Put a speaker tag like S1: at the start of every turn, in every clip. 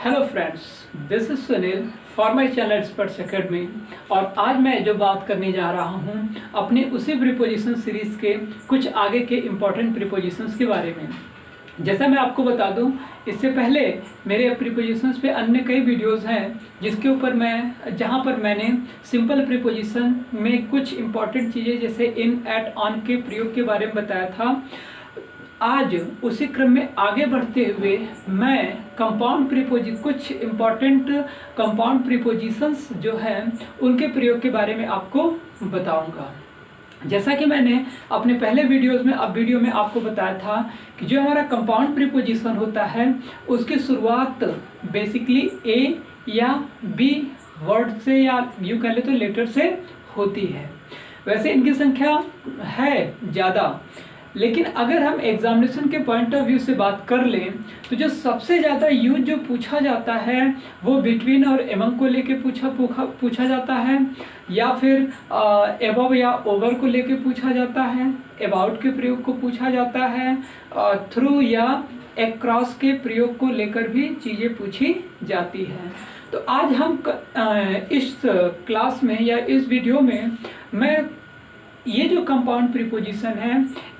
S1: Hello friends, this is Sunil for my channel experts academy. और आज मैं जो बात करने जा रहा हूँ अपने उसी प्रीपोजिशन सीरीज़ के कुछ आगे के इम्पॉर्टेंट प्रीपोजिशंस के बारे में। जैसा मैं आपको बता दूं, इससे पहले मेरे प्रीपोजिशंस पे अन्य कई वीडियोस हैं जिसके ऊपर जहां पर मैंने सिंपल प्रीपोजिशन में कुछ इम्पॉर्टेंट चीज़ें जैसे इन, एट, ऑन के प्रयोग के बारे में बताया था। आज उसी क्रम में आगे बढ़ते हुए मैं कुछ इम्पॉर्टेंट कंपाउंड प्रीपोजिशंस जो हैं उनके प्रयोग के बारे में आपको बताऊंगा। जैसा कि मैंने अपने पहले वीडियो में आपको बताया था कि जो हमारा कंपाउंड प्रीपोजिशन होता है उसकी शुरुआत बेसिकली ए या बी वर्ड से या यूँ कह ले तो लेटर से होती है। वैसे इनकी संख्या है ज़्यादा, लेकिन अगर हम एग्जामिनेशन के पॉइंट ऑफ व्यू से बात कर लें तो जो सबसे ज़्यादा यूज जो पूछा जाता है वो बिटवीन और एमंग को लेके पूछा जाता है, या फिर एबव या ओवर को लेके पूछा जाता है, अबाउट के प्रयोग को पूछा जाता है, थ्रू या अक्रॉस के प्रयोग को लेकर भी चीज़ें पूछी जाती हैं। तो आज हम इस क्लास में या इस वीडियो में मैं ये जो कंपाउंड प्रीपोजिशन है,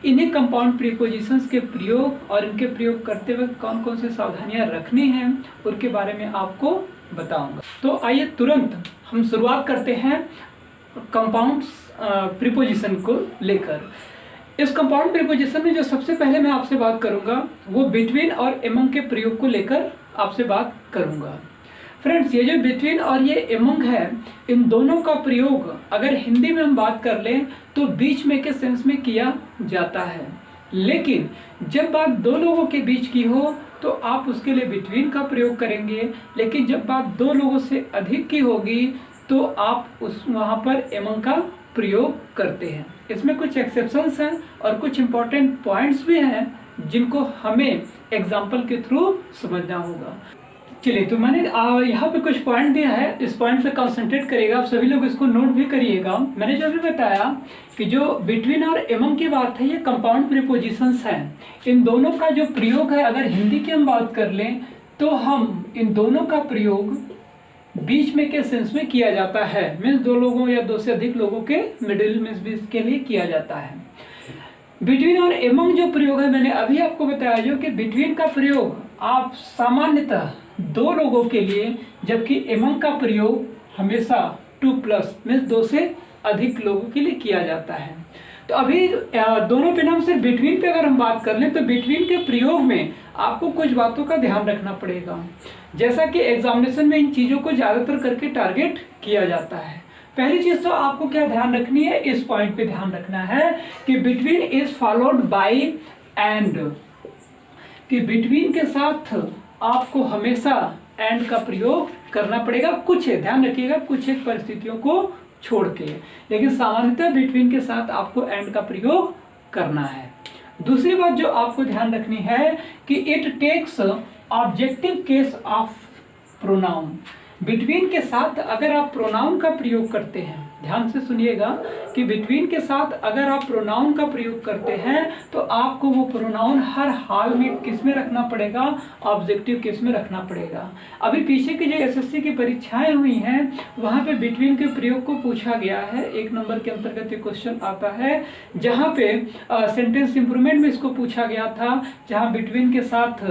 S1: इन्हीं कंपाउंड प्रीपोजिशंस के प्रयोग और इनके प्रयोग करते वक्त कौन कौन सी सावधानियां रखनी हैं उनके बारे में आपको बताऊंगा। तो आइए तुरंत हम शुरुआत करते हैं कंपाउंड प्रीपोजिशन को लेकर। इस कंपाउंड प्रीपोजिशन में जो सबसे पहले मैं आपसे बात करूंगा वो बिटवीन और एमंग के प्रयोग को लेकर आपसे बात करूंगा। फ्रेंड्स, ये जो बिटवीन और ये एमंग है, इन दोनों का प्रयोग अगर हिंदी में हम बात कर लें तो बीच में के सेंस में किया जाता है, लेकिन जब बात दो लोगों के बीच की हो तो आप उसके लिए बिटवीन का प्रयोग करेंगे, लेकिन जब बात दो लोगों से अधिक की होगी तो आप वहाँ पर एमंग का प्रयोग करते हैं। इसमें कुछ एक्सेप्शंस हैं और कुछ इम्पोर्टेंट पॉइंट्स भी हैं जिनको हमें एग्जाम्पल के थ्रू समझना होगा। चलिए, तो मैंने यहाँ पे कुछ पॉइंट दिया है, इस पॉइंट पे कंसंट्रेट करिएगा, आप सभी लोग इसको नोट भी करिएगा। मैंने जो अभी बताया कि जो बिटवीन और एमंग की बात है ये कंपाउंड प्रीपोजिशंस हैं। इन दोनों का जो प्रयोग है, अगर हिंदी की हम बात कर लें तो हम इन दोनों का प्रयोग बीच में के सेंस में किया जाता है, मीन्स दो लोगों या दो से अधिक लोगों के मिडिल में बीच के लिए किया जाता है। बिटवीन और एमंग जो प्रयोग है मैंने अभी आपको बताया, जो कि बिटवीन का प्रयोग आप सामान्यतः दो लोगों के लिए, जबकि एमंग का प्रयोग हमेशा 2+ मीन्स दो से अधिक लोगों के लिए किया जाता है। तो अभी दोनों पे नाम से बिटवीन पे अगर हम बात कर लें तो बिटवीन के प्रयोग में आपको कुछ बातों का ध्यान रखना पड़ेगा, जैसा कि एग्जामिनेशन में इन चीज़ों को ज़्यादातर करके टारगेट किया जाता है। पहली चीज़ तो आपको क्या ध्यान रखनी है, इस पॉइंट पे ध्यान रखना है कि between is followed by and, कि बिटवीन के साथ आपको हमेशा एंड का प्रयोग करना पड़ेगा। कुछ है, ध्यान रखिएगा, कुछ एक परिस्थितियों को छोड़ के, लेकिन सामान्यतः बिटवीन के साथ आपको एंड का प्रयोग करना है। दूसरी बात जो आपको ध्यान रखनी है कि it takes objective case of pronoun. Between के साथ अगर आप प्रोनाउन का प्रयोग करते हैं, ध्यान से सुनिएगा कि बिटवीन के साथ अगर आप प्रोनाउन का प्रयोग करते हैं तो आपको वो प्रोनाउन हर हाल में किस में रखना पड़ेगा, ऑब्जेक्टिव केस में रखना पड़ेगा। अभी पीछे की जो एसएससी की परीक्षाएं हुई हैं वहाँ पे बिटवीन के प्रयोग को पूछा गया है। 1 नंबर के अंतर्गत ये क्वेश्चन आता है, जहाँ पे सेंटेंस इंप्रूवमेंट में इसको पूछा गया था, जहाँ बिटवीन के साथ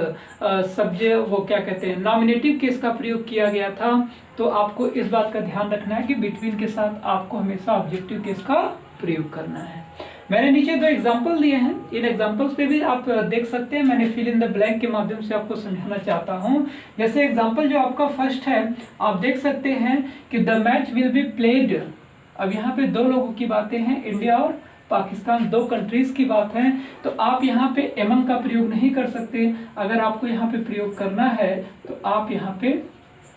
S1: नॉमिनेटिव केस का प्रयोग किया गया था। तो आपको इस बात का ध्यान रखना है कि बिटवीन के साथ आपको हमेशा ऑब्जेक्टिव केस का प्रयोग करना है। मैंने नीचे 2 एग्जांपल दिए हैं, इन एग्जांपल्स पे भी आप देख सकते हैं। मैंने फिल इन द ब्लैंक के माध्यम से आपको समझाना चाहता हूं। जैसे एग्जांपल जो आपका फर्स्ट है, आप देख सकते हैं कि the match will be played. अब यहाँ पे 2 लोगों की बातें हैं, इंडिया और पाकिस्तान, 2 कंट्रीज की बात है। तो आप यहाँ पे एमंग का प्रयोग नहीं कर सकते। अगर आपको यहाँ पे प्रयोग करना है तो आप यहाँ पे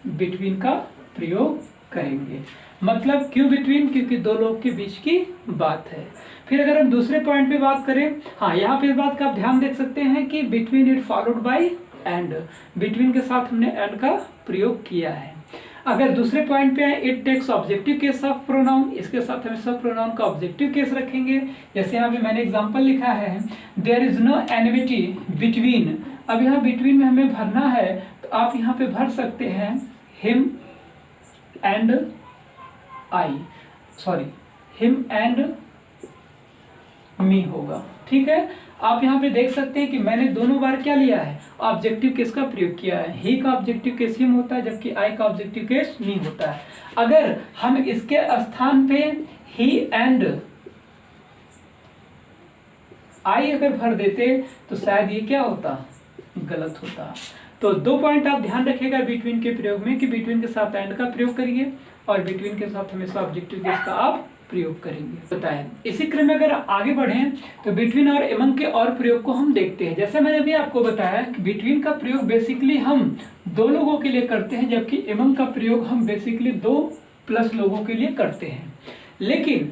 S1: बिटवीन का प्रयोग करेंगे। मतलब क्यों बिटवीन, क्योंकि 2 लोग के बीच की बात है। फिर अगर हम दूसरे पॉइंट पे बात करें, हाँ, यहाँ पे इस बात का आप ध्यान देख सकते हैं कि between it followed by and, between के साथ हमने एंड का प्रयोग किया है। अगर दूसरे पॉइंट पे है, it takes objective case of pronoun, इसके साथ हमें सब प्रोनाउन का ऑब्जेक्टिव केस रखेंगे। जैसे यहाँ पे मैंने एग्जांपल लिखा है, there is no enmity between. अब यहाँ बिटवीन में हमें भरना है, तो आप यहाँ पे भर सकते हैं him and I, sorry him and me होगा। ठीक है, आप यहाँ पे देख सकते हैं कि मैंने दोनों बार क्या लिया है, ऑब्जेक्टिव केस का प्रयोग किया है। ही का ऑब्जेक्टिव केस हिम होता है, जबकि आई का ऑब्जेक्टिव केस मी होता है। अगर हम इसके स्थान पे ही एंड आई अगर भर देते तो शायद ये क्या होता, गलत होता। तो 2 पॉइंट आप ध्यान रखिएगा बिटवीन के प्रयोग में कि बिटवीन के साथ एंड का प्रयोग करिए और बिटवीन के साथ हमेशा ऑब्जेक्टिव केस का आप प्रयोग करेंगे, बताएं। इसी क्रम में अगर आगे बढ़ें तो बिटवीन और एमंग के और प्रयोग को हम देखते हैं। जैसे मैंने भी आपको बताया कि बिटवीन का प्रयोग बेसिकली हम 2 लोगों के लिए करते हैं, जबकि एमंग का प्रयोग हम बेसिकली 2+ लोगों के लिए करते हैं। लेकिन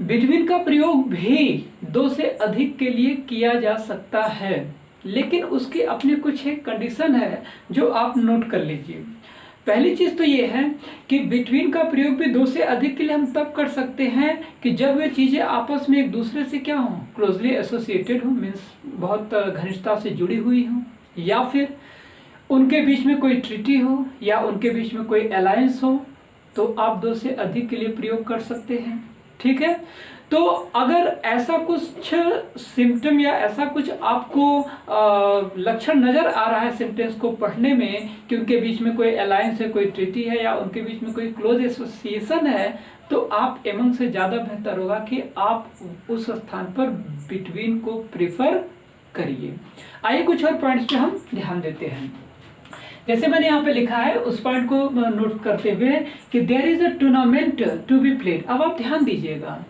S1: बिटवीन का प्रयोग भी 2 से अधिक के लिए किया जा सकता है, लेकिन उसकी अपनी कुछ एक कंडीशन है जो आप नोट कर लीजिए। पहली चीज तो ये है कि बिटवीन का प्रयोग भी 2 से अधिक के लिए हम तब कर सकते हैं कि जब वे चीजें आपस में एक दूसरे से क्या हो, क्लोजली एसोसिएटेड हो, मीन्स बहुत घनिष्ठता से जुड़ी हुई हो, या फिर उनके बीच में कोई ट्रीटी हो, या उनके बीच में कोई अलायंस हो, तो आप 2 से अधिक के लिए प्रयोग कर सकते हैं। ठीक है, तो अगर ऐसा कुछ सिम्टम या ऐसा कुछ आपको लक्षण नजर आ रहा है सेंटेंस को पढ़ने में कि उनके बीच में कोई अलायंस है, कोई ट्रीटी है, या उनके बीच में कोई क्लोज एसोसिएशन है, तो आप एमंग से ज़्यादा बेहतर होगा कि आप उस स्थान पर बिटवीन को प्रेफर करिए। आइए कुछ और पॉइंट्स पे हम ध्यान देते हैं। जैसे मैंने यहाँ पे लिखा है उस पॉइंट को नोट करते हुए कि there is a tournament to be played. अब आप ध्यान दीजिएगा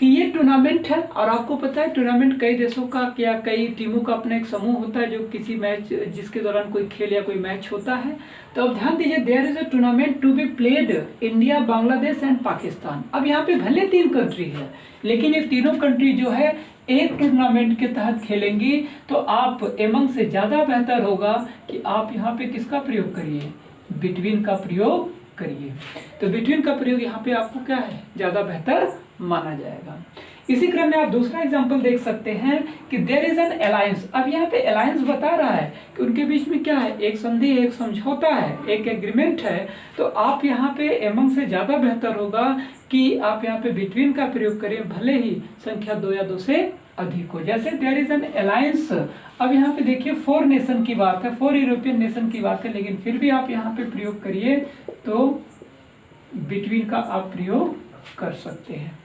S1: कि ये टूर्नामेंट है, और आपको पता है टूर्नामेंट कई देशों का या कई टीमों का अपना एक समूह होता है जो किसी मैच, जिसके दौरान कोई खेल या कोई मैच होता है। तो अब ध्यान दीजिए, there is a tournament to be played India, Bangladesh and Pakistan. अब यहाँ पे भले 3 कंट्री है, लेकिन ये तीनों कंट्री जो है एक टूर्नामेंट के तहत खेलेंगी, तो आप एमंग से ज़्यादा बेहतर होगा कि आप यहाँ पे किसका प्रयोग करिए, बिटवीन का प्रयोग करिए। तो बिटवीन का प्रयोग यहाँ पे आपको क्या है, ज़्यादा बेहतर माना जाएगा। इसी क्रम में आप दूसरा एग्जांपल देख सकते हैं कि देयर इज एन अलायंस। अब यहाँ पे अलायंस बता रहा है कि उनके बीच में क्या है, एक संधि, एक समझौता है, एक एग्रीमेंट है। तो आप यहाँ पे एमंग से ज़्यादा बेहतर होगा कि आप यहाँ पे बिटवीन का प्रयोग करें, भले ही संख्या 2 या 2 से अधिक हो। जैसे देयर इज एन अलायंस, अब यहाँ पे देखिए 4 नेशन की बात है, 4 यूरोपियन नेशन की बात है, लेकिन फिर भी आप यहाँ पे प्रयोग करिए तो बिटवीन का आप प्रयोग कर सकते हैं।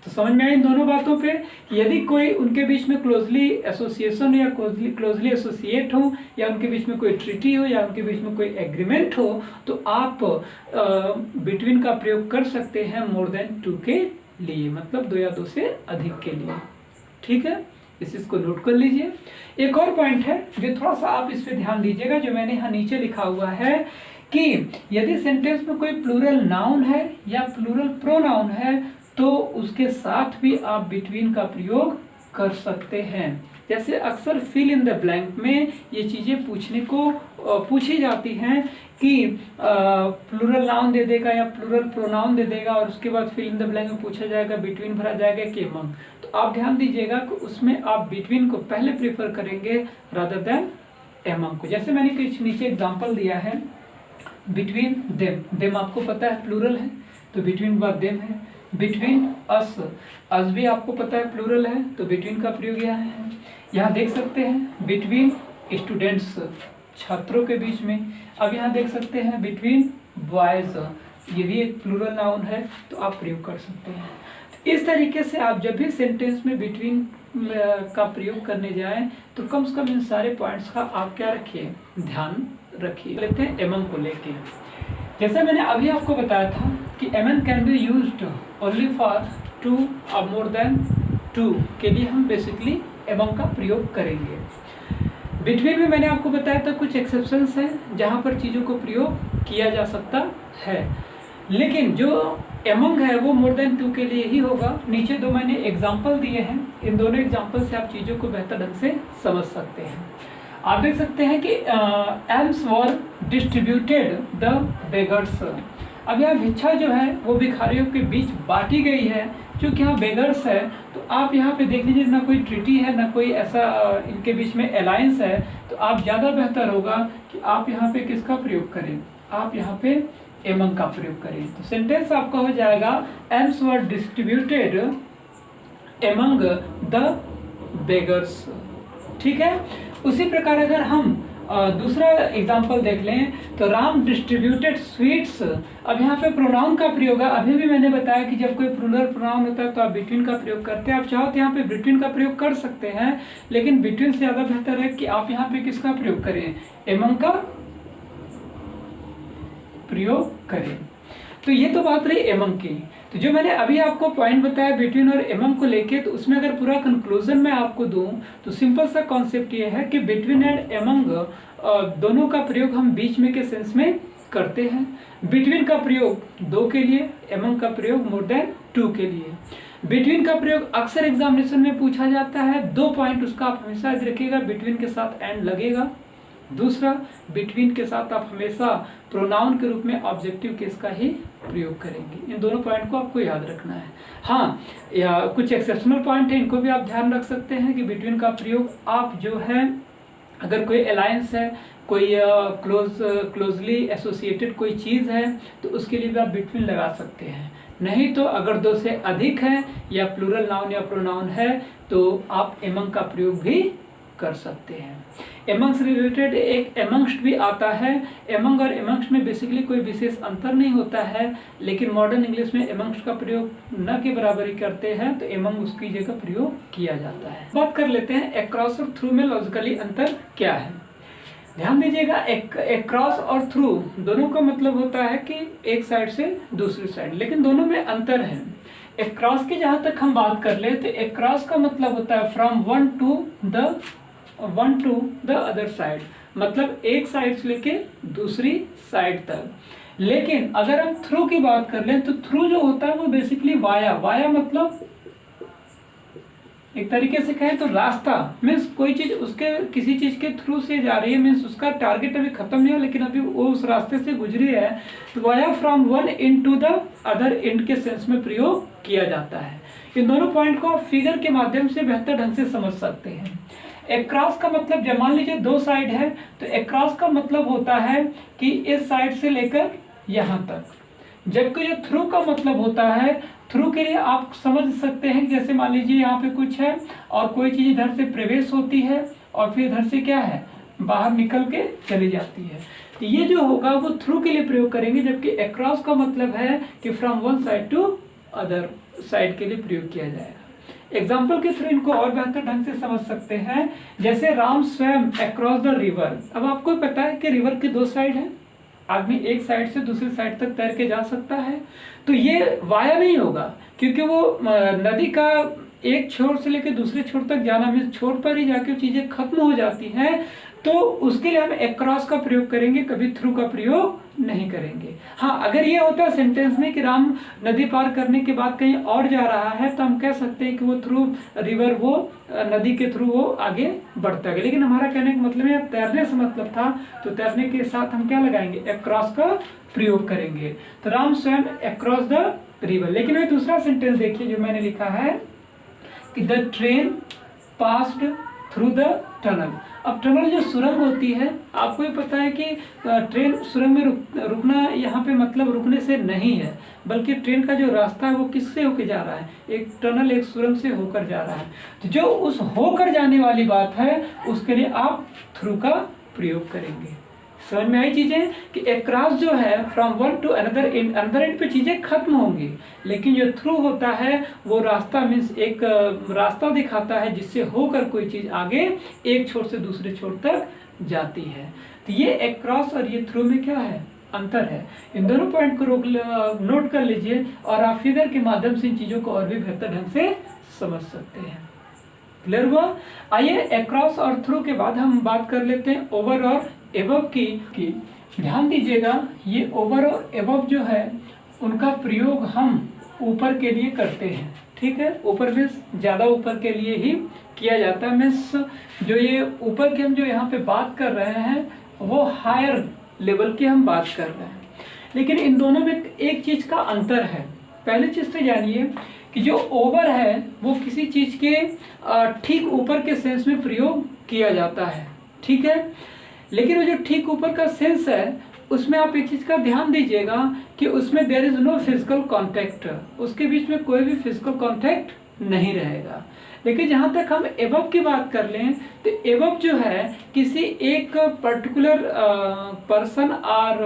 S1: तो समझ में आई इन दोनों बातों पे कि यदि कोई उनके बीच में क्लोजली एसोसिएशन या क्लोजली एसोसिएट हो, या उनके बीच में कोई ट्रीटी हो, या उनके बीच में कोई एग्रीमेंट हो, तो आप बिटवीन का प्रयोग कर सकते हैं मोर देन 2 के लिए, मतलब 2 या 2 से अधिक के लिए। ठीक है, इस चीज को नोट कर लीजिए। एक और पॉइंट है जो थोड़ा सा आप इस पे ध्यान दीजिएगा, जो मैंने यहाँ नीचे लिखा हुआ है कि यदि सेंटेंस में कोई प्लूरल नाउन है या प्लूरल प्रोनाउन है, तो उसके साथ भी आप बिटवीन का प्रयोग कर सकते हैं। जैसे अक्सर फिल इन द ब्लैंक में ये चीज़ें पूछी जाती हैं कि प्लूरल नाउन दे देगा या प्लूरल प्रोनाउन दे देगा, और उसके बाद फिल इन द ब्लैंक में पूछा जाएगा बिटवीन भरा जाएगा कि एमंग। तो आप ध्यान दीजिएगा कि उसमें आप बिटवीन को पहले प्रेफर करेंगे रादर देन एमंग को। जैसे मैंने कुछ नीचे एग्जाम्पल दिया है, बिटवीन देम, देम आपको पता है प्लूरल है, तो बिटवीन बाद देम है। बिटवीन अस, अस भी आपको पता है प्लूरल है, तो बिटवीन का प्रयोग यहाँ है। यहाँ देख सकते हैं बिटवीन स्टूडेंट्स, छात्रों के बीच में। अब यहाँ देख सकते हैं बिटवीन बॉयज, ये भी एक प्लूरल नाउन है, तो आप प्रयोग कर सकते हैं। इस तरीके से आप जब भी सेंटेंस में बिटवीन का प्रयोग करने जाएं तो कम से कम इन सारे पॉइंट्स का आप क्या रखिए, ध्यान रखिए। लेते हैं एमंग को लेके। जैसे मैंने अभी आपको बताया था कि among can be used only for 2 और मोर देन 2 के लिए हम बेसिकली एमंग का प्रयोग करेंगे। बिटवीन में मैंने आपको बताया था कुछ एक्सेप्शंस हैं जहाँ पर चीज़ों को प्रयोग किया जा सकता है, लेकिन जो एमंग है वो मोर देन 2 के लिए ही होगा। नीचे 2 मैंने एग्जाम्पल दिए हैं, इन दोनों एग्जाम्पल से आप चीज़ों को बेहतर ढंग से समझ सकते हैं। आप देख सकते हैं कि elms were distributed the beggars. अब यह भिक्षा जो है वो भिखारियों के बीच बांटी गई है, चूँकि यहाँ बेगर्स है तो आप यहाँ पे देख लीजिए, ना कोई ट्रिटी है ना कोई ऐसा इनके बीच में अलायंस है, तो आप ज़्यादा बेहतर होगा कि आप यहाँ पे किसका प्रयोग करें, आप यहाँ पे एमंग का प्रयोग करें। तो सेंटेंस आपका हो जाएगा else were distributed among the beggars. ठीक है। उसी प्रकार अगर हम दूसरा एग्जाम्पल देख लें तो राम डिस्ट्रीब्यूटेड स्वीट्स। अब यहाँ पे प्रोनाउन का प्रयोग है। अभी भी मैंने बताया कि जब कोई प्लूरल प्रोनाउन होता है तो आप बिटवीन का प्रयोग करते हैं। आप चाहो तो यहाँ पे बिटवीन का प्रयोग कर सकते हैं, लेकिन बिटवीन से ज़्यादा बेहतर है कि आप यहाँ पे किसका प्रयोग करें, एमंग का प्रयोग करें। तो ये तो बात रही एमंग की। तो जो मैंने अभी आपको पॉइंट बताया बिटवीन और एमंग को लेके, तो उसमें अगर पूरा कंक्लूजन मैं आपको दूं तो सिंपल सा कॉन्सेप्ट ये है कि बिटवीन एंड एमंग दोनों का प्रयोग हम बीच में के सेंस में करते हैं। बिटवीन का प्रयोग 2 के लिए, एमंग का प्रयोग मोर देन 2 के लिए। बिटवीन का प्रयोग अक्सर एग्जामिनेशन में पूछा जाता है। 2 पॉइंट उसका आप हमेशा याद रखिएगा, बिटवीन के साथ एंड लगेगा। दूसरा, बिटवीन के साथ आप हमेशा प्रोनाउन के रूप में ऑब्जेक्टिव केस का ही प्रयोग करेंगे। इन दोनों पॉइंट को आपको याद रखना है। हाँ, या कुछ एक्सेप्शनल पॉइंट है, इनको भी आप ध्यान रख सकते हैं कि बिटवीन का प्रयोग आप जो है, अगर कोई अलायंस है, कोई क्लोजली एसोसिएटेड कोई चीज़ है, तो उसके लिए भी आप बिटवीन लगा सकते हैं। नहीं तो अगर 2 से अधिक है या प्लूरल नाउन या प्रोनाउन है तो आप एमंग का प्रयोग भी कर सकते हैं। एमंग से रिलेटेड एक एमंग्स्ट भी आता है। एमंग और एमंग्स्ट में बेसिकली कोई विशेष अंतर नहीं होता है, लेकिन मॉडर्न इंग्लिश में एमंग्स्ट का प्रयोग न के बराबर ही करते हैं, तो एमंग उसकी जगह प्रयोग किया जाता है। बात कर लेते हैं अक्रॉस और थ्रू में लॉजिकली अंतर क्या है। ध्यान दीजिएगा, अक्रॉस और थ्रू दोनों का मतलब होता है कि एक साइड से दूसरी साइड, लेकिन दोनों में अंतर है। अक्रॉस की जहां तक हम बात कर ले तो अक्रॉस का मतलब होता है from one two the other side, मतलब एक साइड से लेके दूसरी साइड तक। लेकिन अगर हम थ्रू की बात कर लें तो थ्रू जो होता है वो बेसिकली वाया मतलब एक तरीके से कहें तो रास्ता, मीन्स कोई चीज उसके किसी चीज के थ्रू से जा रही है, मीन्स उसका टारगेट अभी खत्म नहीं हुआ लेकिन अभी वो उस रास्ते से गुजरी है, तो via from one end to the other end के सेंस में प्रयोग किया जाता है। इन दोनों पॉइंट को आप फिगर के माध्यम से बेहतर ढंग से समझ सकते हैं। अक्रॉस का मतलब, जब मान लीजिए 2 साइड है तो अक्रॉस का मतलब होता है कि इस साइड से लेकर यहाँ तक, जबकि जो थ्रू का मतलब होता है, थ्रू के लिए आप समझ सकते हैं कि जैसे मान लीजिए यहाँ पे कुछ है और कोई चीज़ इधर से प्रवेश होती है और फिर इधर से क्या है, बाहर निकल के चली जाती है, तो ये जो होगा वो थ्रू के लिए प्रयोग करेंगे। जबकि अक्रॉस का मतलब है कि from one side to other side के लिए प्रयोग किया जाएगा। एग्जाम्पल के थ्रू इनको और बेहतर ढंग से समझ सकते हैं। जैसे राम स्वयं अक्रॉस द रिवर। अब आपको पता है कि रिवर के 2 साइड है, आदमी एक साइड से दूसरी साइड तक तैर के जा सकता है, तो ये वाया नहीं होगा क्योंकि वो नदी का एक छोर से लेकर दूसरे छोर तक जाना, मीन्स छोर पर ही जाके चीजें खत्म हो जाती हैं, तो उसके लिए हम अक्रॉस का प्रयोग करेंगे, कभी थ्रू का प्रयोग नहीं करेंगे। हाँ, अगर ये होता है सेंटेंस में कि राम नदी पार करने के बाद कहीं और जा रहा है तो हम कह सकते हैं कि वो थ्रू रिवर, वो नदी के थ्रू वो आगे बढ़ता है। लेकिन हमारा कहने का मतलब है तैरने से मतलब था, तो तैरने के साथ हम क्या लगाएंगे, अक्रॉस का प्रयोग करेंगे। तो राम स्वयं अक्रॉस द रिवर। लेकिन वह दूसरा सेंटेंस देखिए जो मैंने लिखा है कि the train passed through the tunnel. अब टनल जो सुरंग होती है, आपको ये पता है कि ट्रेन सुरंग में रुकना यहाँ पे मतलब रुकने से नहीं है, बल्कि ट्रेन का जो रास्ता है वो किससे होकर जा रहा है, एक टनल एक सुरंग से होकर जा रहा है। तो जो उस होकर जाने वाली बात है उसके लिए आप थ्रू का प्रयोग करेंगे। समझ में आई चीजें कि अक्रॉस जो है from one two another and पे चीजें खत्म होंगी, लेकिन जो थ्रू होता है वो रास्ता, मीन्स एक रास्ता दिखाता है जिससे होकर कोई चीज आगे एक छोर से दूसरे छोर तक जाती है। तो ये अक्रॉस और ये थ्रू में क्या है, अंतर है। इन दोनों पॉइंट को नोट कर लीजिए और आप फिगर के माध्यम से इन चीजों को और भी बेहतर ढंग से समझ सकते हैं। क्लियर हुआ? आइए अक्रॉस और थ्रू के बाद हम बात कर लेते हैं ओवर और एबव की। ध्यान दीजिएगा, ये ओवर और एबव जो है उनका प्रयोग हम ऊपर के लिए करते हैं। ठीक है, ऊपर में ज़्यादा ऊपर के लिए ही किया जाता है। मीन्स जो ये ऊपर की हम जो यहाँ पे बात कर रहे हैं वो हायर लेवल की हम बात कर रहे हैं, लेकिन इन दोनों में एक चीज़ का अंतर है। पहली चीज़ तो जानिए कि जो ओवर है वो किसी चीज़ के ठीक ऊपर के सेंस में प्रयोग किया जाता है, ठीक है। लेकिन वो जो ठीक ऊपर का सेंस है उसमें आप एक चीज़ का ध्यान दीजिएगा कि उसमें there is no physical contact, उसके बीच में कोई भी फिजिकल कॉन्टैक्ट नहीं रहेगा। लेकिन जहाँ तक हम एबव की बात कर लें तो एबव जो है किसी एक पर्टिकुलर पर्सन और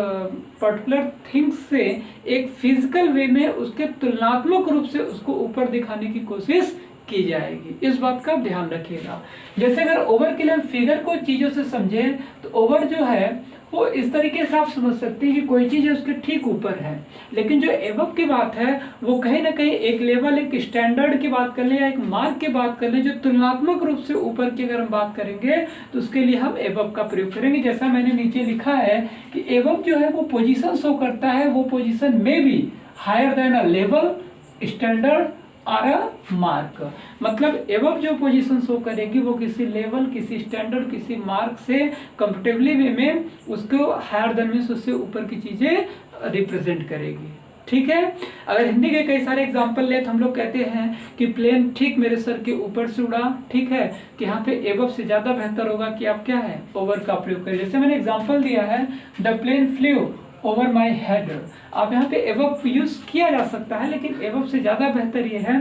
S1: पर्टिकुलर थिंग्स से एक फिजिकल वे में उसके तुलनात्मक रूप से उसको ऊपर दिखाने की कोशिश की जाएगी, इस बात का ध्यान रखिएगा। जैसे अगर ओवर के लिए हम फिगर को चीज़ों से समझें तो ओवर जो है वो इस तरीके से आप समझ सकते हैं कि कोई चीज़ है उसके ठीक ऊपर है। लेकिन जो एबव की बात है वो कहीं ना कहीं एक लेवल, एक स्टैंडर्ड की बात कर लें या एक मार्क की बात कर लें, जो तुलनात्मक रूप से ऊपर की अगर हम बात करेंगे तो उसके लिए हम एबव का प्रयोग करेंगे। जैसा मैंने नीचे लिखा है कि एबव जो है वो पोजीशन शो करता है, वो पोजीशन में भी higher than a level, standard और मार्क। मतलब एबव जो पोजीशन शो करेगी वो किसी लेवल, किसी स्टैंडर्ड, किसी मार्क से कंफर्टेबली वे में उसको हायर देन मींस उससे ऊपर की चीजें रिप्रेजेंट करेगी, ठीक है। अगर हिंदी के कई सारे एग्जांपल ले तो हम लोग कहते हैं कि प्लेन ठीक मेरे सर के ऊपर से उड़ा, ठीक है। कि यहाँ पे एबव से ज्यादा बेहतर होगा कि आप क्या है ओवर का प्रयोग करें। जैसे मैंने एग्जाम्पल दिया है the plane flew over my head, आप यहाँ पे एबव यूज किया जा सकता है, लेकिन एबव से ज़्यादा बेहतर ये है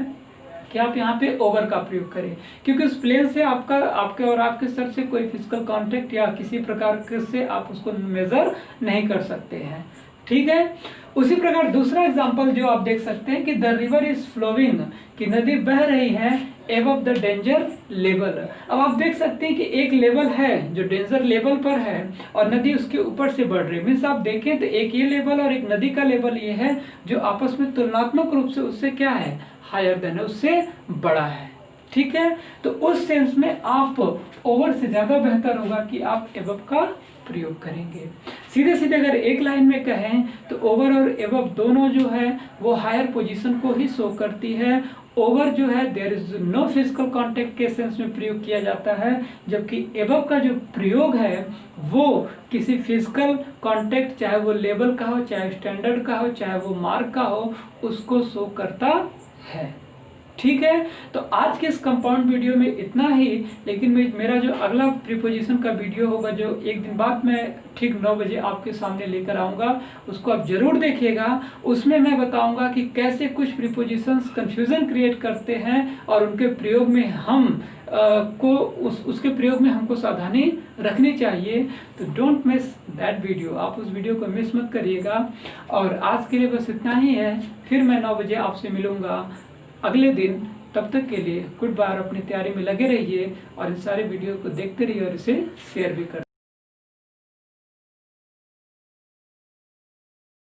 S1: कि आप यहाँ पे ओवर का प्रयोग करें, क्योंकि उस प्लेन से आपके और आपके सर से कोई फिजिकल कांटेक्ट या किसी प्रकार से आप उसको मेजर नहीं कर सकते हैं, ठीक है। उसी प्रकार दूसरा एग्जाम्पल जो आप देख सकते हैं कि द रिवर इज फ्लोइंग, कि नदी बह रही है एबव द डेंजर लेवल। अब आप देख सकते हैं कि एक लेवल है जो डेंजर लेवल पर है और नदी उसके ऊपर से बढ़ रही है। मीन्स आप देखें तो एक ये लेवल और एक नदी का लेवल ये है जो आपस में तुलनात्मक रूप से उससे क्या है हायर देन है, उससे बड़ा है, ठीक है। तो उस सेंस में आप ओवर से ज्यादा बेहतर होगा कि आप एबव का प्रयोग करेंगे। सीधे सीधे अगर एक लाइन में कहें तो ओवर और एबव दोनों जो है वो हायर पोजीशन को ही शो करती है। ओवर जो है there is no physical contact के सेंस में प्रयोग किया जाता है, जबकि एबव का जो प्रयोग है वो किसी फिजिकल कांटेक्ट, चाहे वो लेवल का हो, चाहे स्टैंडर्ड का हो, चाहे वो मार्क का हो, उसको शो करता है, ठीक है। तो आज के इस कंपाउंड वीडियो में इतना ही, लेकिन मेरा जो अगला प्रीपोजिशन का वीडियो होगा जो एक दिन बाद मैं ठीक 9 बजे आपके सामने लेकर आऊँगा, उसको आप जरूर देखिएगा। उसमें मैं बताऊँगा कि कैसे कुछ प्रीपोजिशंस कंफ्यूजन क्रिएट करते हैं और उनके प्रयोग में उसके प्रयोग में हमको सावधानी रखनी चाहिए। तो डोंट मिस दैट वीडियो, आप उस वीडियो को मिस मत करिएगा। और आज के लिए बस इतना ही है, फिर मैं 9 बजे आपसे मिलूँगा अगले दिन। तब तक के लिए गुड बाय, अपनी तैयारी में लगे रहिए और इन सारे वीडियो को देखते रहिए और इसे शेयर भी कर